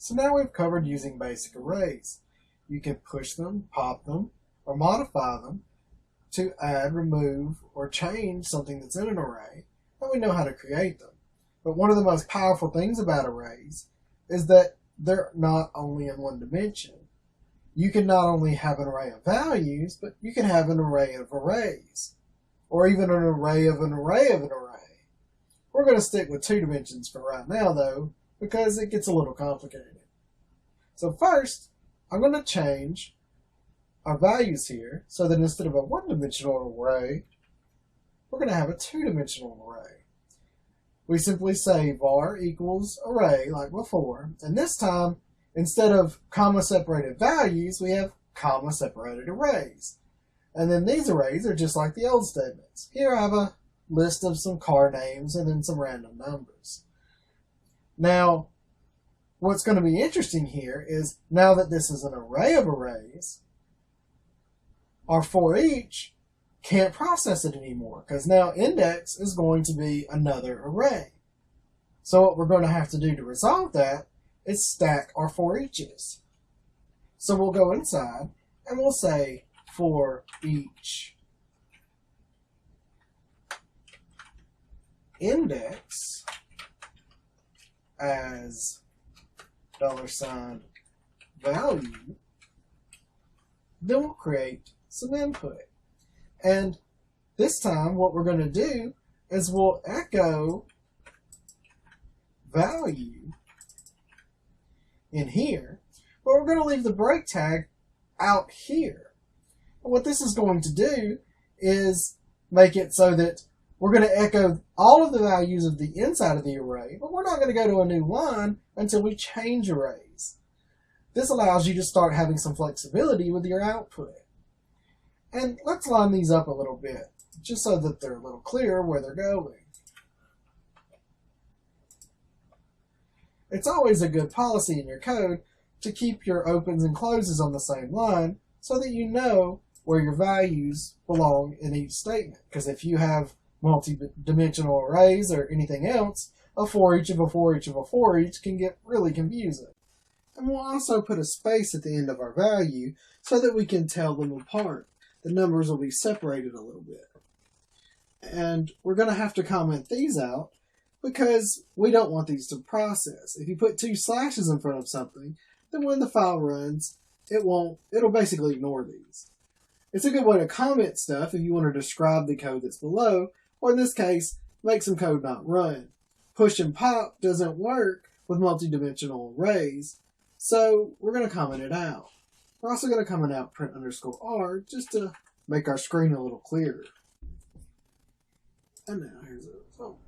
So now we've covered using basic arrays. You can push them, pop them, or modify them to add, remove, or change something that's in an array, and we know how to create them. But one of the most powerful things about arrays is that they're not only in one dimension. You can not only have an array of values, but you can have an array of arrays, or even an array of an array of an array. We're going to stick with 2 dimensions for right now, though, because it gets a little complicated. So first, I'm going to change our values here so that instead of a 1-dimensional array, we're going to have a 2-dimensional array. We simply say var equals array like before, and this time, instead of comma separated values, we have comma separated arrays. And then these arrays are just like the old statements. Here I have a list of some car names and then some random numbers. Now, what's going to be interesting here is now that this is an array of arrays, our for each can't process it anymore because now index is going to be another array. So what we're going to have to do to resolve that is stack our for eaches. So we'll go inside and we'll say for each index as $value, then we'll create some input. And this time what we're going to do is we'll echo value in here, but we're going to leave the break tag out here. And what this is going to do is make it so that we're going to echo all of the values of the inside of the array, but we're not going to go to a new line until we change arrays. This allows you to start having some flexibility with your output. And let's line these up a little bit, just so that they're a little clearer where they're going. It's always a good policy in your code to keep your opens and closes on the same line so that you know where your values belong in each statement. Because if you have multi-dimensional arrays or anything else, a for each of a for each of a for each can get really confusing. And we'll also put a space at the end of our value so that we can tell them apart. The numbers will be separated a little bit. And we're going to have to comment these out because we don't want these to process. If you put 2 slashes in front of something, then when the file runs, it'll basically ignore these. It's a good way to comment stuff if you want to describe the code that's below, or in this case, make some code not run. Push and pop doesn't work with multi-dimensional arrays, so we're going to comment it out. We're also going to comment out print_r just to make our screen a little clearer. And now here's the result.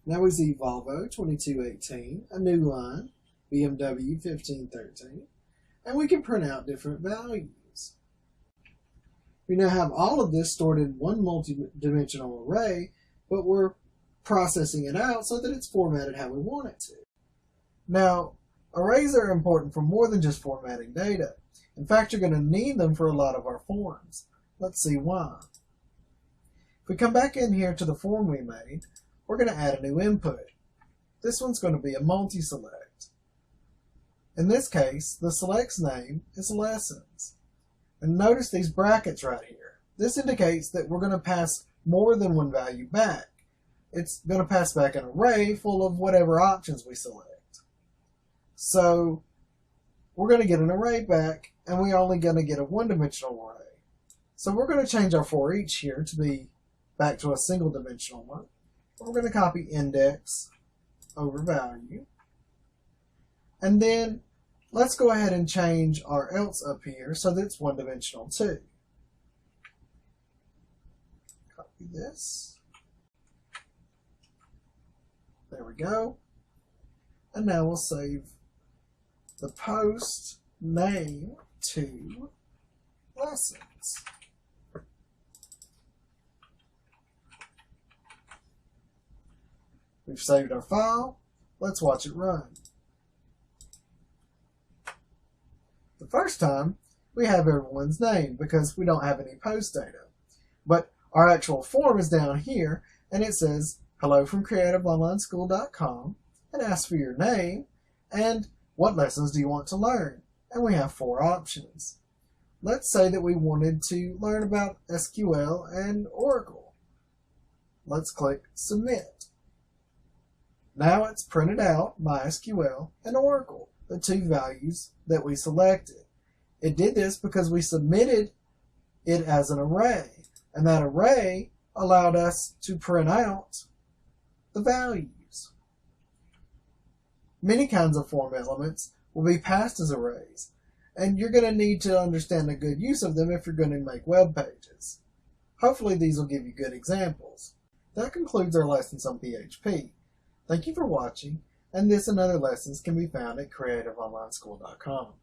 Now we see Volvo 2218, a new line, BMW 1513, and we can print out different values. We now have all of this stored in one multi-dimensional array, but we're processing it out so that it's formatted how we want it to. Now, arrays are important for more than just formatting data. In fact, you're going to need them for a lot of our forms. Let's see why. If we come back in here to the form we made, we're going to add a new input. This one's going to be a multi-select. In this case, the select's name is lessons. And notice these brackets right here. This indicates that we're going to pass more than one value back. It's going to pass back an array full of whatever options we select. So we're going to get an array back, and we're only going to get a 1-dimensional array. So we're going to change our for each here to be back to a single-dimensional one. We're going to copy index over value. And then let's go ahead and change our else up here so that it's 1-dimensional too. Copy this. There we go. And now we'll save the post name to lessons. We've saved our file. Let's watch it run. The first time, we have everyone's name because we don't have any post data. But our actual form is down here, and it says hello from creativeonlineschool.com, and ask for your name and what lessons do you want to learn. And we have 4 options. Let's say that we wanted to learn about SQL and Oracle. Let's click Submit. Now it's printed out MySQL and Oracle, the 2 values that we selected. It did this because we submitted it as an array, and that array allowed us to print out the values. Many kinds of form elements will be passed as arrays, and you're going to need to understand a good use of them if you're going to make web pages. Hopefully these will give you good examples. That concludes our lessons on PHP. Thank you for watching, and this and other lessons can be found at creativeonlineschool.com.